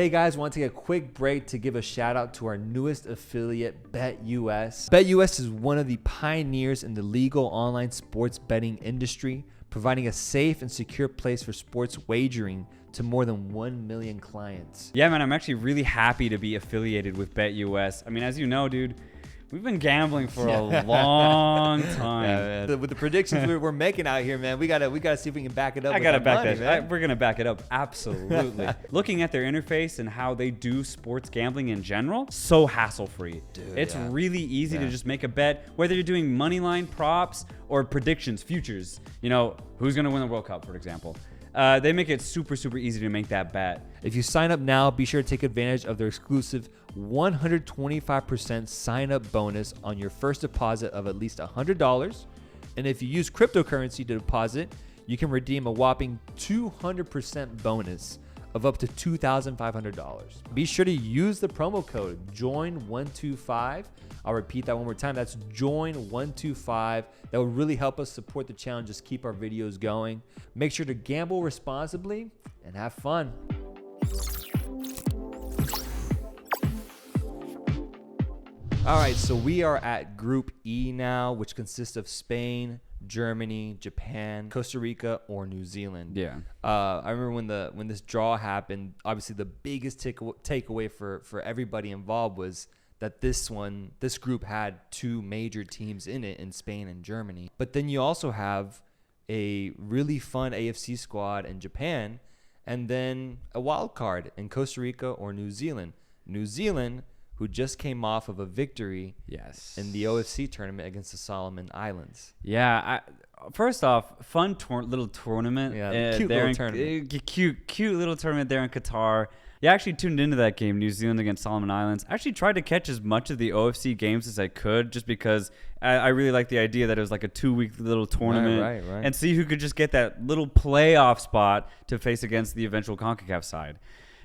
Hey guys, want to take a quick break to give a shout out to our newest affiliate, BetUS. BetUS is one of the pioneers in the legal online sports betting industry, providing a safe and secure place for sports wagering to more than 1 million clients. Yeah, man, I'm actually really happy to be affiliated with BetUS. I mean, as you know, dude, we've been gambling for a long time. Yeah, man. With the predictions we're making out here, man, we gotta see if we can back it up. I gotta back that. We're gonna back it up, absolutely. Looking at their interface and how they do sports gambling in general, so hassle-free. Dude, it's really easy to just make a bet, whether you're doing money line props or predictions, futures. You know, who's gonna win the World Cup, for example. They make it super, super easy to make that bet. If you sign up now, be sure to take advantage of their exclusive 125% sign-up bonus on your first deposit of at least $100. And if you use cryptocurrency to deposit, you can redeem a whopping 200% bonus of up to $2,500. Be sure to use the promo code JOIN125. I'll repeat that one more time. That's JOIN125. That will really help us support the channel, just keep our videos going. Make sure to gamble responsibly and have fun. All right, so we are at Group E now, which consists of Spain, Germany, Japan, Costa Rica, or New Zealand. Yeah. I remember when this draw happened, obviously the biggest takeaway for everybody involved was that this group had two major teams in it, in Spain and Germany. But then you also have a really fun AFC squad in Japan, and then a wild card in Costa Rica or New Zealand. New Zealand, who just came off of a victory in the OFC tournament against the Solomon Islands. Yeah, first off, fun little tournament. Yeah, cute little tournament. Cute little tournament there in Qatar. Yeah, I actually tuned into that game, New Zealand against Solomon Islands. I actually tried to catch as much of the OFC games as I could, just because I really liked the idea that it was like a 2-week little tournament. Right. And see who could just get that little playoff spot to face against the eventual CONCACAF side.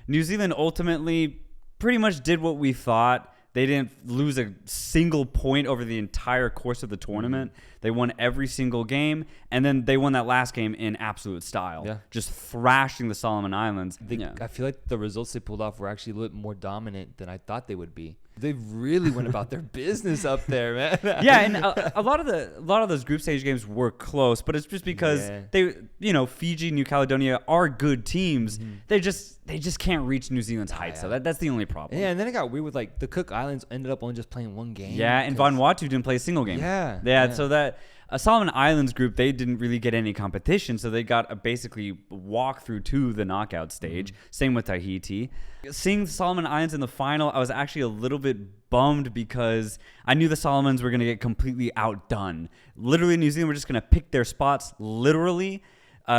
New Zealand ultimately pretty much did what we thought. They didn't lose a single point over the entire course of the tournament. They won every single game, and then they won that last game in absolute style, just thrashing the Solomon Islands. I feel like the results they pulled off were actually a little bit more dominant than I thought they would be. They really went about their business up there, man. Yeah, and a lot of those group stage games were close, but it's just because Fiji, New Caledonia are good teams. They just can't reach New Zealand's heights. So that's the only problem. Yeah, and then it got weird with like the Cook Islands ended up only just playing one game. Yeah, and Vanuatu didn't play a single game. Yeah. So that Solomon Islands group, they didn't really get any competition, so they got a basically walk through to the knockout stage. Same with Tahiti. Seeing the Solomon Islands in the final, I was actually a little bit bummed because I knew the Solomons were going to get completely outdone. Literally, New Zealand were just going to pick their spots, literally,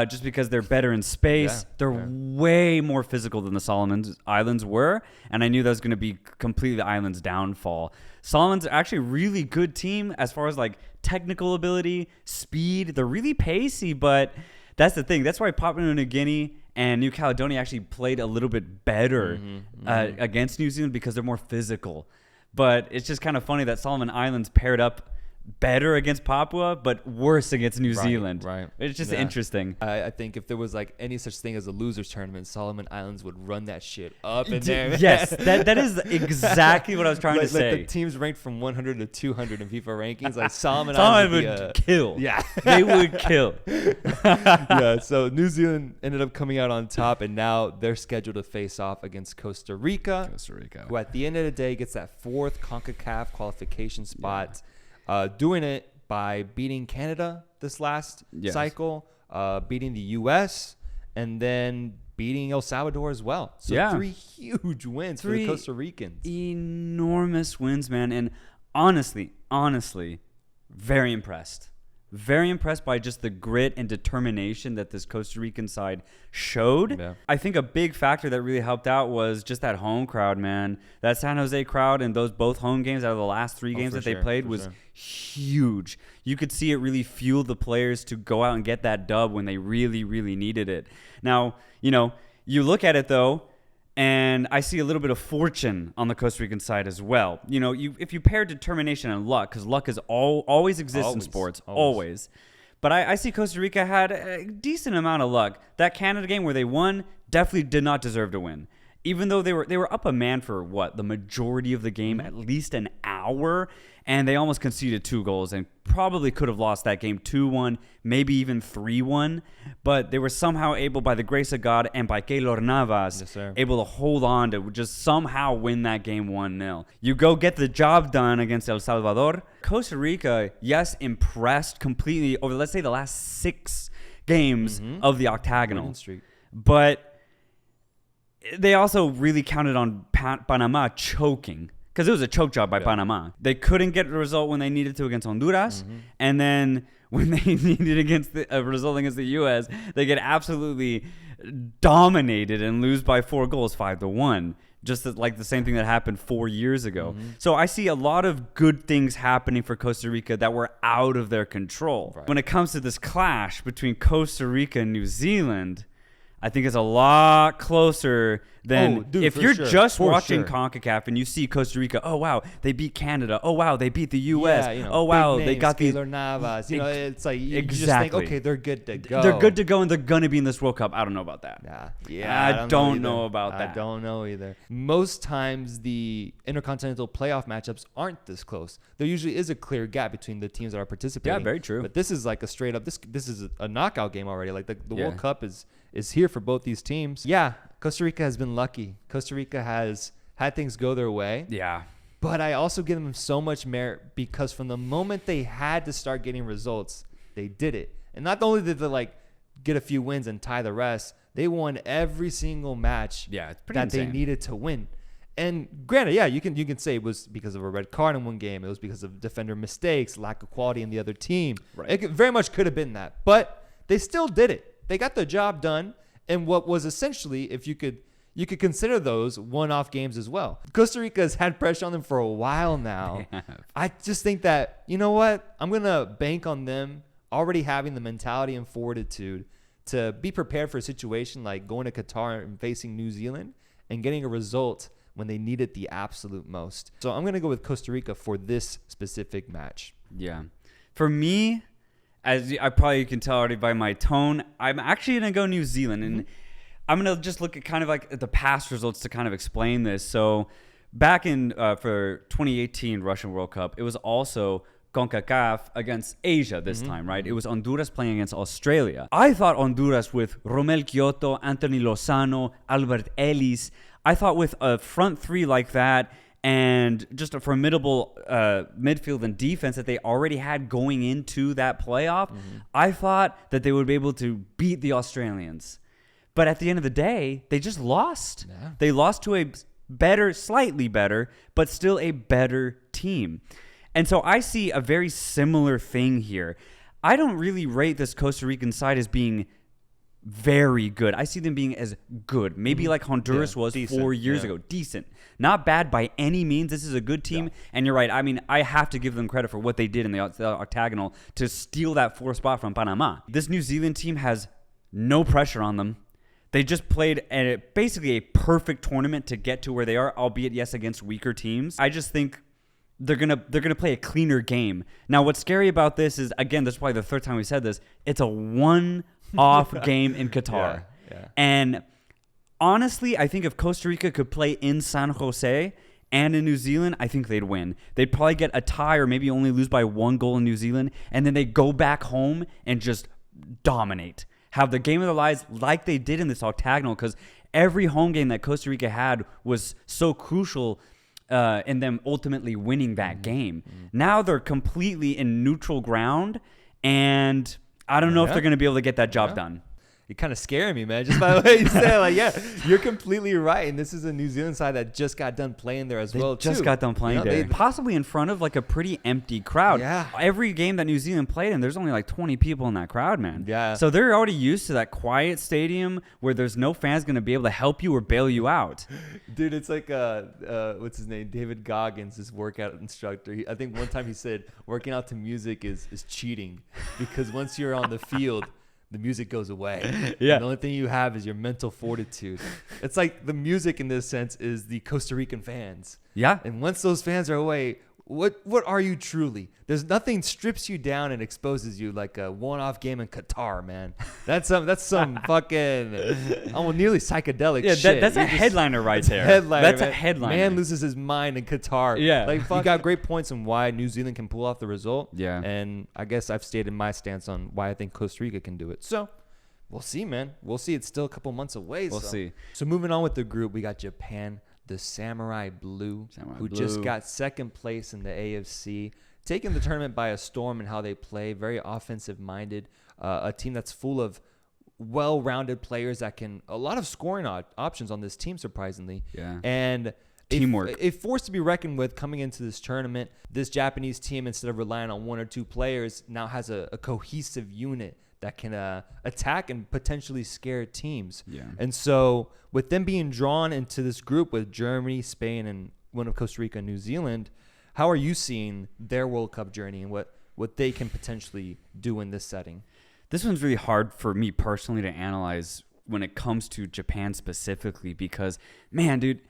just because they're better in space. They're way more physical than the Solomon Islands were, and I knew that was going to be completely the island's downfall. Solomon's are actually a really good team as far as like technical ability, speed. They're really pacey, but that's the thing. That's why Papua New Guinea and New Caledonia actually played a little bit better against New Zealand because they're more physical. But it's just kind of funny that Solomon Islands paired up better against Papua, but worse against New Zealand. Right. It's just interesting. I think if there was like any such thing as a losers tournament, Solomon Islands would run that shit up in there. Yes, that is exactly what I was trying to say. Like the teams ranked from 100 to 200 in FIFA rankings, like Solomon Islands would kill. Yeah, they would kill. Yeah. So New Zealand ended up coming out on top, and now they're scheduled to face off against Costa Rica, who at the end of the day gets that 4th CONCACAF qualification spot. Doing it by beating Canada this last cycle, beating the U.S., and then beating El Salvador as well. So 3 huge wins for the Costa Ricans. Enormous wins, man. And honestly, very impressed. Very impressed by just the grit and determination that this Costa Rican side showed. Yeah. I think a big factor that really helped out was just that home crowd, man. That San Jose crowd in those both home games out of the last 3 games that they played was huge. You could see it really fueled the players to go out and get that dub when they really, really needed it. Now, you look at it though, and I see a little bit of fortune on the Costa Rican side as well. If you pair determination and luck, because luck is always exists in sports, always. But I see Costa Rica had a decent amount of luck. That Canada game where they won definitely did not deserve to win. even though they were up a man for the majority of the game, at least an hour, and they almost conceded 2 goals and probably could have lost that game 2-1, maybe even 3-1, but they were somehow able, by the grace of God and by Keylor Navas, able to hold on to just somehow win that game 1-0. You go get the job done against El Salvador. Costa Rica, yes, impressed completely over, let's say, the last 6 games of the octagonal, but they also really counted on Panama choking, because it was a choke job by Panama. They couldn't get a result when they needed to against Honduras, and then when they needed a result against the U.S., they get absolutely dominated and lose by 4 goals, 5-1. Just like the same thing that happened 4 years ago. So I see a lot of good things happening for Costa Rica that were out of their control. Right. When it comes to this clash between Costa Rica and New Zealand, I think it's a lot closer than if you're just watching CONCACAF and you see Costa Rica. Oh wow, they beat Canada. Oh wow, they beat the U.S. Yeah, oh wow, they got these. Navas. It's like you just think, okay, they're good to go. They're good to go, and they're gonna be in this World Cup. I don't know about that. I don't know about that. I don't know either. Most times the intercontinental playoff matchups aren't this close. There usually is a clear gap between the teams that are participating. Yeah, very true. But this is like a straight up. This is a knockout game already. Like the World Cup is here for both these teams. Yeah, Costa Rica has been lucky. Costa Rica has had things go their way. Yeah. But I also give them so much merit because from the moment they had to start getting results, they did it. And not only did they get a few wins and tie the rest, they won every single match it's pretty that insane. They needed to win. And granted, you can say it was because of a red card in one game. It was because of defender mistakes, lack of quality in the other team. Right. It very much could have been that. But they still did it. They got the job done, and what was essentially, if you could consider those one-off games as well. Costa Rica has had pressure on them for a while now. I just think that, you know what? I'm going to bank on them already having the mentality and fortitude to be prepared for a situation like going to Qatar and facing New Zealand and getting a result when they need it the absolute most. So I'm going to go with Costa Rica for this specific match. Yeah. For me, as I probably can tell already by my tone, I'm actually going to go New Zealand. And I'm going to just look at kind of like the past results to kind of explain this. So back in for 2018 Russian World Cup, it was also CONCACAF against Asia this time, right? It was Honduras playing against Australia. I thought Honduras with Romel Kyoto, Anthony Lozano, Albert Ellis, I thought with a front three like that and just a formidable midfield and defense that they already had going into that playoff, I thought that they would be able to beat the Australians. But at the end of the day, they just lost. Yeah. They lost to a better, slightly better, but still a better team. And so I see a very similar thing here. I don't really rate this Costa Rican side as being very good. I see them being as good. Maybe like Honduras was decent. 4 years ago. Decent. Not bad by any means. This is a good team. Yeah. And you're right. I mean, I have to give them credit for what they did in the octagonal to steal that fourth spot from Panama. This New Zealand team has no pressure on them. They just played basically a perfect tournament to get to where they are, albeit, yes, against weaker teams. I just think they're gonna play a cleaner game. Now, what's scary about this is, again, this is probably the third time we said this, it's a one-off game in Qatar. Yeah. And honestly, I think if Costa Rica could play in San Jose and in New Zealand, I think they'd win. They'd probably get a tie or maybe only lose by 1 goal in New Zealand, and then they go back home and just dominate. Have the game of their lives like they did in this octagonal, because every home game that Costa Rica had was so crucial in them ultimately winning that game. Now they're completely in neutral ground, and I don't know if they're going to be able to get that job done. You're kind of scaring me, man. Just by the way you say it, you're completely right. And this is a New Zealand side that just got done playing there they just got done playing there. Possibly in front of like a pretty empty crowd. Yeah. Every game that New Zealand played in, there's only like 20 people in that crowd, man. Yeah. So they're already used to that quiet stadium where there's no fans going to be able to help you or bail you out. Dude, it's like, what's his name? David Goggins, his workout instructor. I think one time he said working out to music is cheating, because once you're on the field, the music goes away. Yeah. And the only thing you have is your mental fortitude. It's like the music in this sense is the Costa Rican fans. Yeah. And once those fans are away, what are you truly? There's nothing strips you down and exposes you like a one-off game in Qatar, man. That's some fucking nearly psychedelic shit. That's a headliner right there. That's a headliner. Man loses his mind in Qatar. Yeah. Like, you got great points on why New Zealand can pull off the result. Yeah. And I guess I've stated my stance on why I think Costa Rica can do it. So we'll see, man. We'll see. It's still a couple months away. We'll see. So moving on with the group, we got Japan, the Samurai Blue, who just got second place in the AFC, taking the tournament by a storm in how they play. Very offensive-minded, a team that's full of well-rounded players that can a lot of scoring options on this team, surprisingly. Yeah. And teamwork. A force to be reckoned with coming into this tournament. This Japanese team, instead of relying on one or two players, now has a cohesive unit that can attack and potentially scare teams. Yeah. And so with them being drawn into this group with Germany, Spain, and one of Costa Rica and New Zealand, how are you seeing their World Cup journey and what they can potentially do in this setting? This one's really hard for me personally to analyze when it comes to Japan specifically because, man, dude,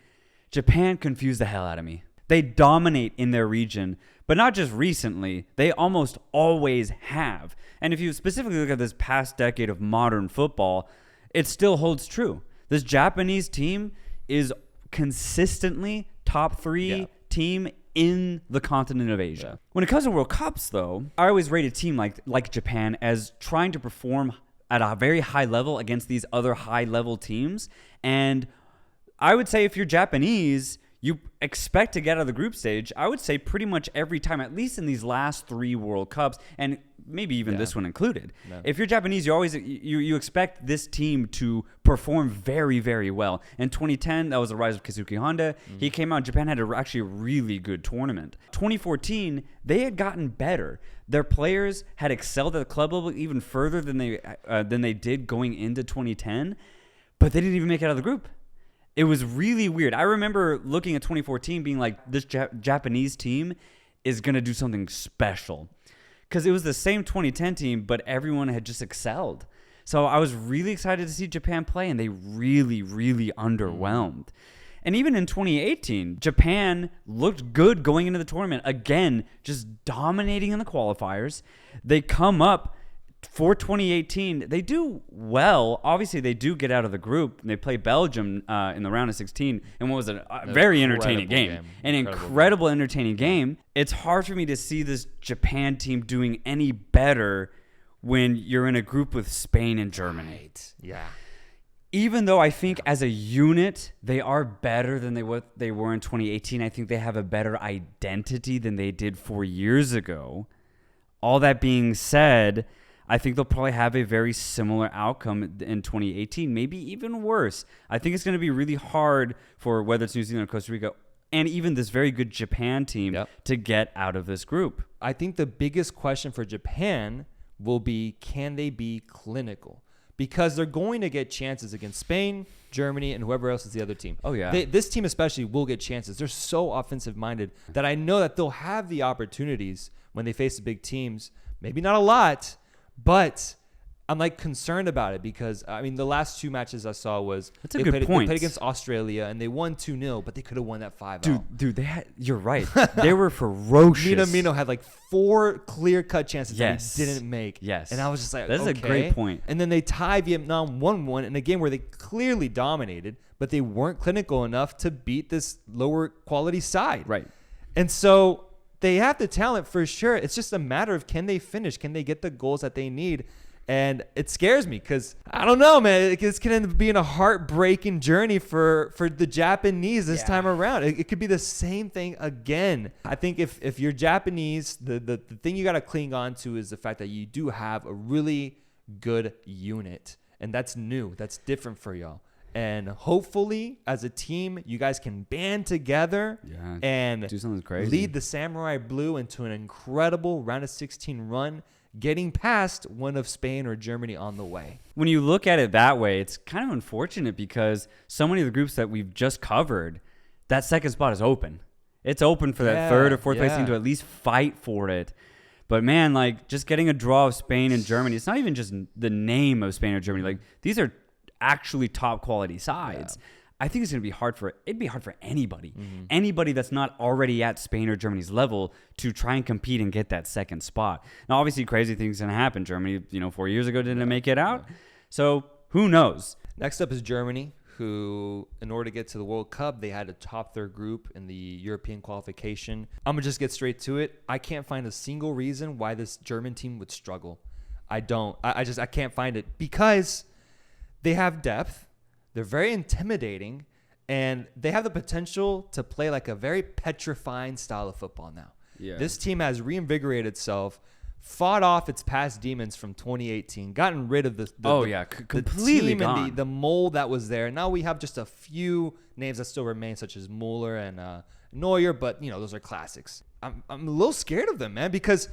Japan confused the hell out of me. They dominate in their region, but not just recently. They almost always have. And if you specifically look at this past decade of modern football, it still holds true. This Japanese team is consistently top 3 team in the continent of Asia. Yeah. When it comes to World Cups, though, I always rate a team like Japan as trying to perform at a very high level against these other high-level teams. And I would say if you're Japanese, you expect to get out of the group stage, I would say pretty much every time, at least in these last 3 World Cups, and maybe even this one included. No. If you're Japanese, you expect this team to perform very, very well. In 2010, that was the rise of Keisuke Honda. He came out. Japan had actually a really good tournament. 2014, they had gotten better. Their players had excelled at the club level even further than they did going into 2010, but they didn't even make it out of the group. It was really weird. I remember looking at 2014 being like, this Japanese team is going to do something special. Because it was the same 2010 team, but everyone had just excelled. So I was really excited to see Japan play, and they really, really underwhelmed. And even in 2018, Japan looked good going into the tournament. Again, just dominating in the qualifiers. They come up for 2018, they do well. Obviously, they do get out of the group. They play Belgium in the round of 16 in what was a very entertaining game. An incredible entertaining game. It's hard for me to see this Japan team doing any better when you're in a group with Spain and Germany. Right. Yeah. Even though I think as a unit, they are better than they were in 2018. I think they have a better identity than they did 4 years ago. All that being said, I think they'll probably have a very similar outcome in 2018, maybe even worse. I think it's going to be really hard for whether it's New Zealand or Costa Rica and even this very good Japan team to get out of this group. I think the biggest question for Japan will be, can they be clinical? Because they're going to get chances against Spain, Germany, and whoever else is the other team. Oh, yeah. This team especially will get chances. They're so offensive-minded that I know that they'll have the opportunities when they face the big teams. Maybe not a lot, but I'm concerned about it because the last 2 matches I saw was they played against Australia and they won 2-0, but they could have won that 5-0. Dude, you're right. They were ferocious. Minamino had 4 clear-cut chances that he didn't make. Yes. And I was just like, that's okay. a great point. And then they tie Vietnam 1-1 in a game where they clearly dominated, but they weren't clinical enough to beat this lower quality side. Right. And so they have the talent for sure. It's just a matter of, can they finish? Can they get the goals that they need? And it scares me because I don't know, man. It's going to be a heartbreaking journey for the Japanese this time around. It could be the same thing again. I think if you're Japanese, the thing you got to cling on to is the fact that you do have a really good unit. And that's new. That's different for y'all. And hopefully, as a team, you guys can band together and do something crazy. Lead the Samurai Blue into an incredible round of 16 run, getting past one of Spain or Germany on the way. When you look at it that way, it's kind of unfortunate because so many of the groups that we've just covered, that second spot is open. It's open for that third or fourth place team to at least fight for it. But man, just getting a draw of Spain and Germany, it's not even just the name of Spain or Germany. These are actually top quality sides. I think it'd be hard for anybody. Anybody that's not already at Spain or Germany's level to try and compete and get that second spot. Now, obviously, crazy things can happen. Germany, 4 years ago, didn't make it out. So who knows? Next up is Germany, who, in order to get to the World Cup, they had to top their group in the European qualification. I'm going to just get straight to it. I can't find a single reason why this German team would struggle. I can't find it, because they have depth. They're very intimidating, and they have the potential to play like a very petrifying style of football now. Yeah. This team has reinvigorated itself, fought off its past demons from 2018, gotten rid of completely the team and the mold that was there. Now we have just a few names that still remain, such as Mueller and Neuer, but those are classics. I'm a little scared of them, man, because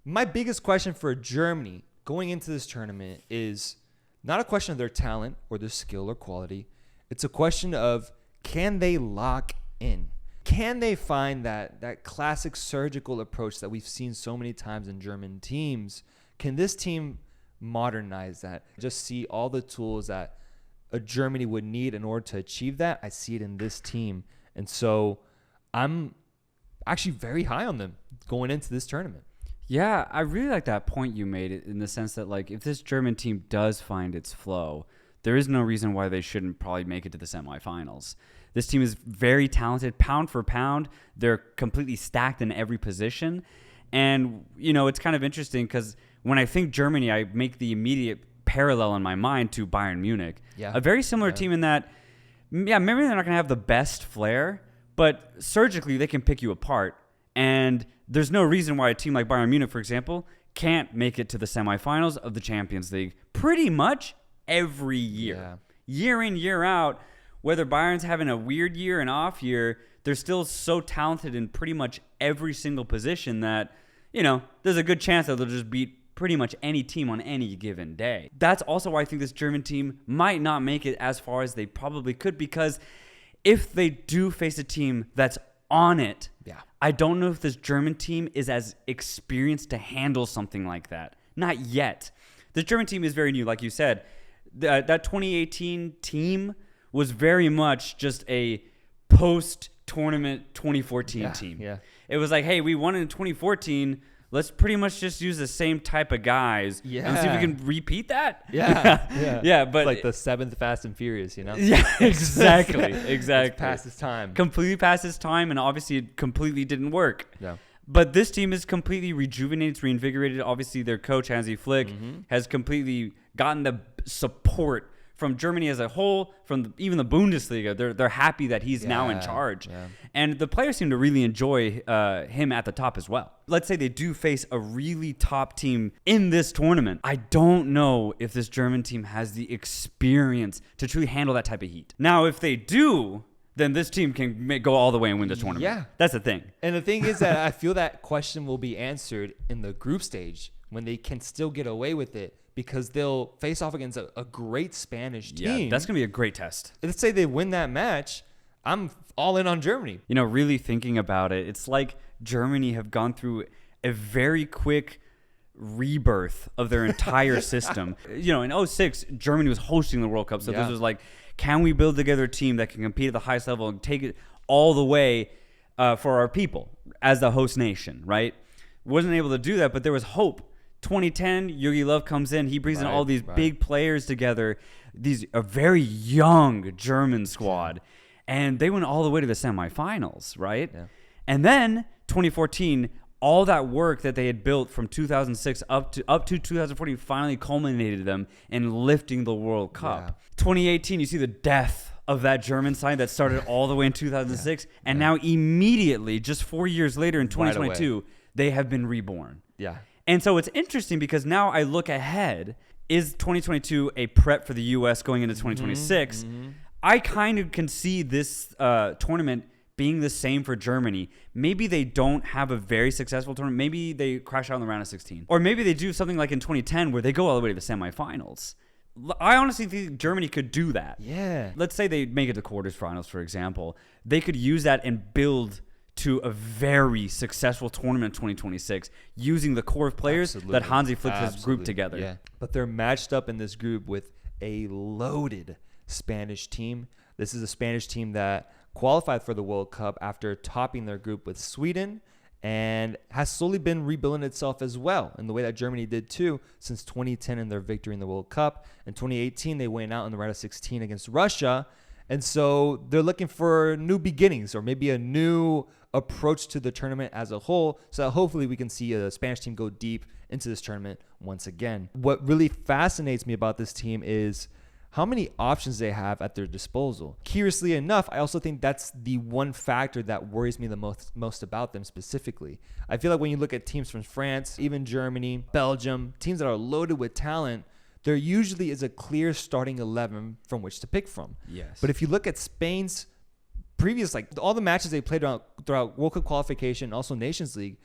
my biggest question for Germany going into this tournament is not a question of their talent or their skill or quality. It's a question of, can they lock in? Can they find that classic surgical approach that we've seen so many times in German teams? Can this team modernize that? Just see all the tools that a Germany would need in order to achieve that. I see it in this team. And so I'm actually very high on them going into this tournament. Yeah, I really like that point you made, in the sense that, like, if this German team does find its flow, there is no reason why they shouldn't probably make it to the semifinals. This team is very talented, pound for pound. They're completely stacked in every position. And, it's kind of interesting because when I think Germany, I make the immediate parallel in my mind to Bayern Munich. Yeah. A very similar team in that, maybe they're not going to have the best flair, but surgically they can pick you apart. And there's no reason why a team like Bayern Munich, for example, can't make it to the semifinals of the Champions League pretty much every year. Yeah. Year in, year out. Whether Bayern's having a weird year, an off year, they're still so talented in pretty much every single position that, there's a good chance that they'll just beat pretty much any team on any given day. That's also why I think this German team might not make it as far as they probably could, because if they do face a team that's on it, I don't know if this German team is as experienced to handle something like that. Not yet. The German team is very new, like you said. That 2018 team was very much just a post-tournament 2014 team. Yeah. It was like, hey, we won in 2014. Let's pretty much just use the same type of guys and see if we can repeat that. Yeah. But it's like the 7th Fast and Furious, Yeah, exactly. It's past its time. Completely past its time, and obviously it completely didn't work. Yeah. But this team is completely rejuvenated, it's reinvigorated. Obviously, their coach, Hansi Flick, has completely gotten the support from Germany as a whole, from even the Bundesliga. They're happy that he's now in charge. Yeah. And the players seem to really enjoy him at the top as well. Let's say they do face a really top team in this tournament. I don't know if this German team has the experience to truly handle that type of heat. Now, if they do, then this team can go all the way and win the tournament. Yeah. That's the thing. And the thing is that I feel that question will be answered in the group stage when they can still get away with it, because they'll face off against a great Spanish team. Yeah, that's going to be a great test. Let's say they win that match. I'm all in on Germany. Really thinking about it, it's like Germany have gone through a very quick rebirth of their entire system. In 2006, Germany was hosting the World Cup. So this was like, can we build together a team that can compete at the highest level and take it all the way for our people as the host nation, right? Wasn't able to do that, but there was hope. 2010, Jogi Löw comes in. He brings in all these big players together, a very young German squad, and they went all the way to the semifinals, right? Yeah. And then 2014, all that work that they had built from 2006 up to 2014 finally culminated them in lifting the World Cup. Yeah. 2018, you see the death of that German side that started all the way in 2006, and now immediately, just 4 years later in 2022, they have been reborn. Yeah. And so it's interesting because now I look ahead. Is 2022 a prep for the U.S. going into 2026? I kind of can see this tournament being the same for Germany. Maybe they don't have a very successful tournament. Maybe they crash out in the round of 16. Or maybe they do something like in 2010 where they go all the way to the semifinals. I honestly think Germany could do that. Yeah. Let's say they make it to quarterfinals, for example. They could use that and build to a very successful tournament in 2026 using the core of players that Hansi Flick has grouped together. Yeah. But they're matched up in this group with a loaded Spanish team. This is a Spanish team that qualified for the World Cup after topping their group with Sweden, and has slowly been rebuilding itself as well in the way that Germany did too since 2010 in their victory in the World Cup. In 2018, they went out in the round of 16 against Russia. And so they're looking for new beginnings, or maybe a new approach to the tournament as a whole, so that hopefully we can see a Spanish team go deep into this tournament once again. What really fascinates me about this team is how many options they have at their disposal. Curiously enough, I also think that's the one factor that worries me the most about them specifically. I feel like when you look at teams from France, even Germany, Belgium, teams that are loaded with talent, there usually is a clear starting 11 from which to pick from. Yes. But if you look at Spain's previous, like all the matches they played throughout World Cup qualification, also Nations League,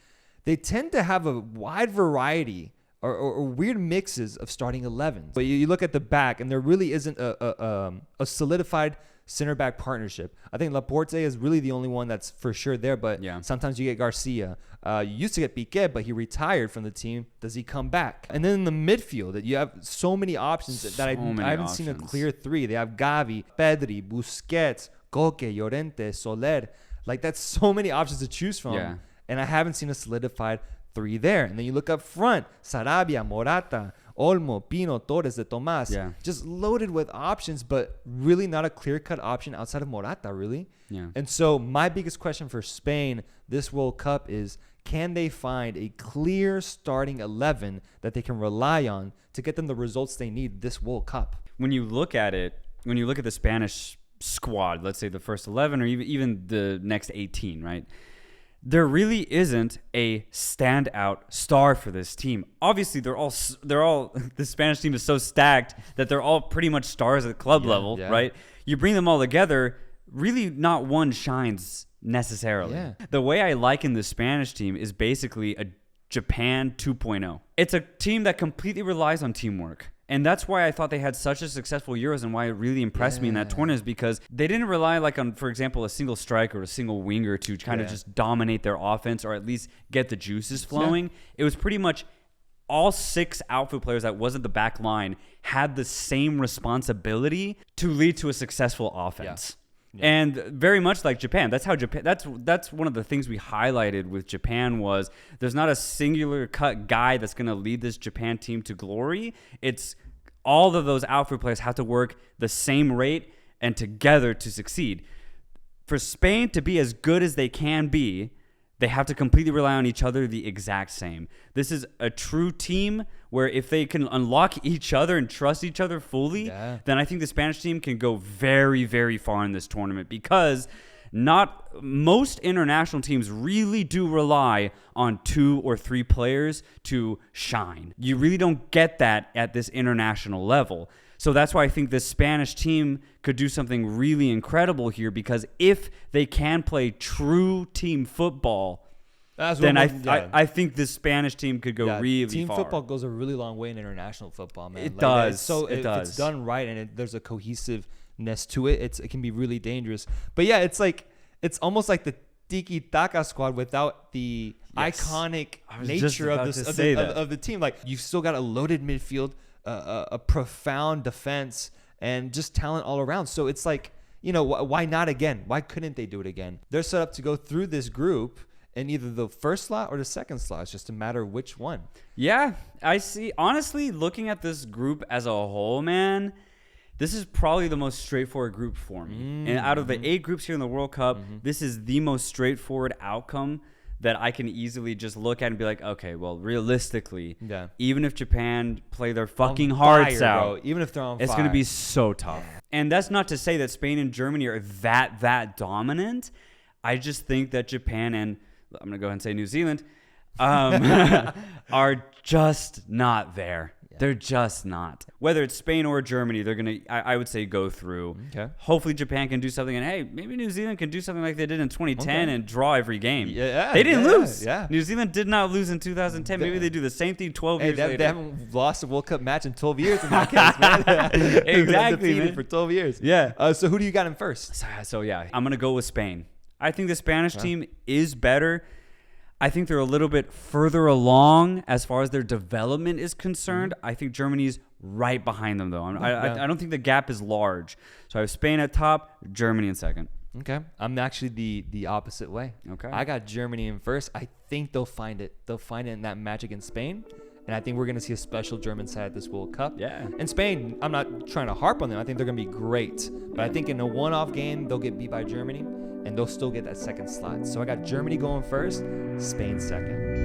they tend to have a wide variety or weird mixes of starting 11s. But you look at the back, and there really isn't a solidified center back partnership. I think Laporte is really the only one that's for sure there, but sometimes you get Garcia. You used to get Piqué, but he retired from the team. Does he come back? And then in the midfield, you have so many options that I haven't seen a clear three. They have Gavi, Pedri, Busquets, Koke, Llorente, Soler. Like, that's so many options to choose from. And I haven't seen a solidified three there. And then you look up front, Sarabia, Morata, Olmo, Pino, Torres, De Tomas. Just loaded with options, but really not a clear-cut option outside of Morata, really. And so my biggest question for Spain this World Cup is, can they find a clear starting 11 that they can rely on to get them the results they need this World Cup? When you look at it, when you look at the Spanish squad, let's say the first 11 or even the next 18, right? There really isn't a standout star for this team. Obviously, they're all the Spanish team is so stacked that they're all pretty much stars at club level, right? You bring them all together, really not one shines necessarily. The way I liken the Spanish team is basically a Japan 2.0. It's a team that completely relies on teamwork. And that's why I thought they had such a successful Euros, and why it really impressed me in that tournament is because they didn't rely on, for example, a single striker or a single winger to kind of just dominate their offense or at least get the juices flowing. It was pretty much all 6 outfield players that wasn't the back line had the same responsibility to lead to a successful offense. And very much like Japan, that's how Japan. That's one of the things we highlighted with Japan was there's not a singular cut guy that's going to lead this Japan team to glory. It's all of those outfield players have to work the same rate and together to succeed. For Spain to be as good as they can be, they have to completely rely on each other the exact same. This is a true team where if they can unlock each other and trust each other fully, then I think the Spanish team can go very, very far in this tournament, because not most international teams really do rely on 2 or 3 players to shine. You really don't get that at this international level. So that's why I think the Spanish team could do something really incredible here, because if they can play true team football, then I think the Spanish team could go really team far. Team football goes a really long way in international football, man. It does. So if it's done right and there's a cohesiveness to it, it can be really dangerous. But yeah, it's almost like the tiki-taka squad without the iconic nature of the team. Like, you've still got a loaded midfield, a profound defense, and just talent all around. So it's like, why not again? Why couldn't they do it again? They're set up to go through this group in either the first slot or the second slot. It's just a matter of which one. Yeah, I see. Honestly, looking at this group as a whole, man, this is probably the most straightforward group for me. And out of the 8 groups here in the World Cup, this is the most straightforward outcome that I can easily just look at and be like, okay, well, realistically, even if Japan play their fucking hearts out, even if they're on fire, it's going to be so tough. And that's not to say that Spain and Germany are that dominant. I just think that Japan and, I'm going to go ahead and say New Zealand, are just not there. They're just not. Whether it's Spain or Germany, they're going to, I would say, go through. Hopefully Japan can do something. And, hey, maybe New Zealand can do something like they did in 2010 and draw every game. They didn't lose. New Zealand did not lose in 2010. Maybe they do the same thing 12 years later. They haven't lost a World Cup match in 12 years in that case, man. Exactly, man. For 12 years. So who do you got in first? So I'm going to go with Spain. I think the Spanish team is better. I think they're a little bit further along as far as their development is concerned. I think Germany's right behind them, though. I don't think the gap is large. So I have Spain at top, Germany in second. Okay. I'm actually the opposite way. Okay. I got Germany in first. I think they'll find it. They'll find it in that magic in Spain. And I think we're going to see a special German side at this World Cup. Yeah. And Spain, I'm not trying to harp on them. I think they're going to be great. But I think in a one-off game, they'll get beat by Germany, and they'll still get that second slot. So I got Germany going first, Spain second.